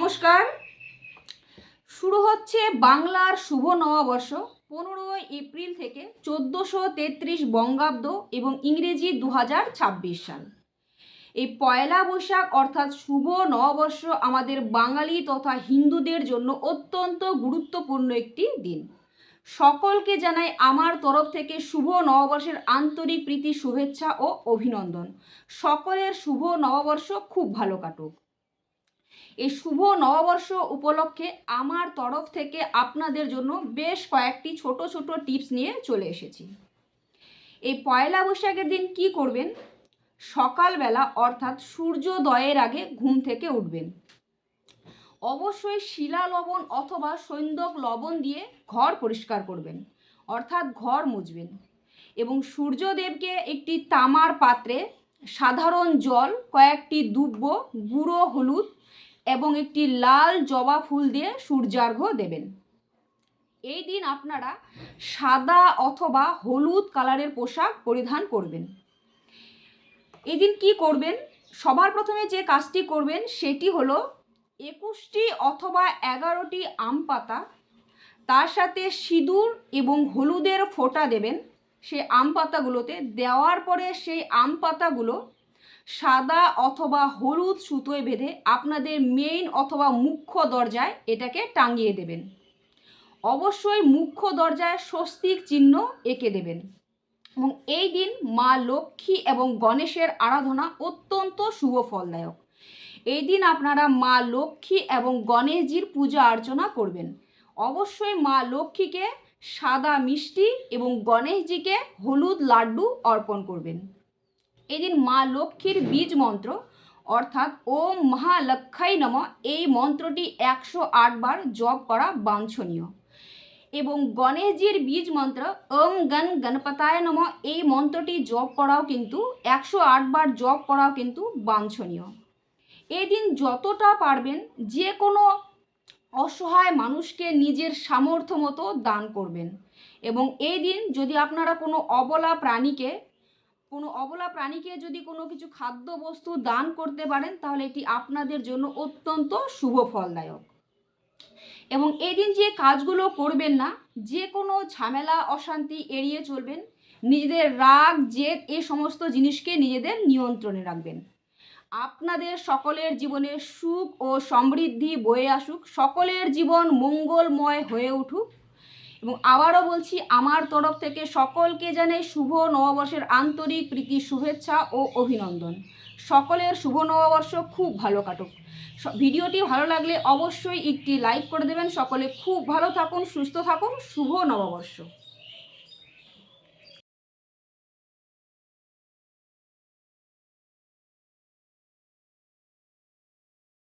নমস্কার। শুরু হচ্ছে বাংলার শুভ নববর্ষ 15 এপ্রিল থেকে 1433 বঙ্গাব্দ এবং ইংরেজি 2026 সাল। এই পয়লা বৈশাখ অর্থাৎ শুভ নববর্ষ আমাদের বাঙালি তথা হিন্দুদের জন্য অত্যন্ত গুরুত্বপূর্ণ একটি দিন। সকলকে জানাই আমার তরফ থেকে শুভ নববর্ষের আন্তরিক প্রীতি, শুভেচ্ছা ও অভিনন্দন। সকলের শুভ নববর্ষ খুব ভালো কাটুক। এই শুভ নববর্ষ উপলক্ষে আমার তরফ থেকে আপনাদের জন্য বেশ কয়েকটি ছোট ছোট টিপস নিয়ে চলে এসেছি। এই পয়লা বৈশাখের দিন কি করবেন? সকালবেলা অর্থাৎ সূর্যোদয়ের আগে ঘুম থেকে উঠবেন। অবশ্যই শিলা লবণ অথবা সৈন্দক লবণ দিয়ে ঘর পরিষ্কার করবেন, অর্থাৎ ঘর মুছবেন। এবং সূর্যদেবকে একটি তামার পাত্রে সাধারণ জল, কয়েকটি দুব্ব, গুঁড়ো হলুদ এবং একটি লাল জবা ফুল দিয়ে সূর্যার্ঘ্য দেবেন। এই দিন আপনারা সাদা অথবা হলুদ কালারের পোশাক পরিধান করবেন। এই দিন কি করবেন? সবার প্রথমে যে কাজটি করবেন সেটি হলো 21টি অথবা 11টি আম পাতা, তার সাথে সিঁদুর এবং হলুদের ফোঁটা দেবেন সেই আম পাতাগুলোতে। দেওয়ার পরে সেই আম পাতাগুলো সাদা অথবা হলুদ সুতোয় বেঁধে আপনাদের মেইন অথবা মুখ্য দরজায় এটাকে টাঙিয়ে দেবেন। অবশ্যই মুখ্য দরজায় স্বস্তিক চিহ্ন এঁকে দেবেন। এবং এই দিন মা লক্ষ্মী এবং গণেশের আরাধনা অত্যন্ত শুভ ফলদায়ক। এই দিন আপনারা মা লক্ষ্মী এবং গণেশজির পূজা অর্চনা করবেন। অবশ্যই মা লক্ষ্মীকে সাদা মিষ্টি এবং গণেশজিকে হলুদ লাড্ডু অর্পণ করবেন। এদিন মা লক্ষ্মীর বীজ মন্ত্র অর্থাৎ ওম মহালক্ষ্মী নমঃ এই মন্ত্রটি 108 বার জপ করা বাঞ্ছনীয়। এবং গণেশজির বীজ মন্ত্র ওম গণ গণপতায় নমঃ এই মন্ত্রটি জপ করাও কিন্তু 108 বার জপ করাও কিন্তু বাঞ্ছনীয়। এদিন যতটা পারবেন যে কোনো অসহায় মানুষকে নিজের সামর্থ্য মতো দান করবেন। এবং এই দিন যদি আপনারা কোনো অবলা প্রাণীকে যদি কোনো কিছু খাদ্যবস্তু দান করতে পারেন তাহলে এটি আপনাদের জন্য অত্যন্ত শুভ ফলদায়ক। এবং এই দিন যে কাজগুলো করবেন না, যে কোনো ঝামেলা অশান্তি এড়িয়ে চলবেন। নিজেদের রাগ জেদ এই সমস্ত জিনিসকে নিজেদের নিয়ন্ত্রণে রাখবেন। আপনাদের সকলের জীবনে সুখ ও সমৃদ্ধি বয়ে আসুক, সকলের জীবন মঙ্গলময় হয়ে উঠুক। এবং আবারও বলছি, আমার তরফ থেকে সকলকে জানাই শুভ নববর্ষের আন্তরিক প্রীতি, শুভেচ্ছা ও অভিনন্দন। সকলের শুভ নববর্ষ খুব ভালো কাটুক। ভিডিওটি ভালো লাগলে অবশ্যই একটি লাইক করে দেবেন। সকলে খুব ভালো থাকুন, সুস্থ থাকুন। শুভ নববর্ষ।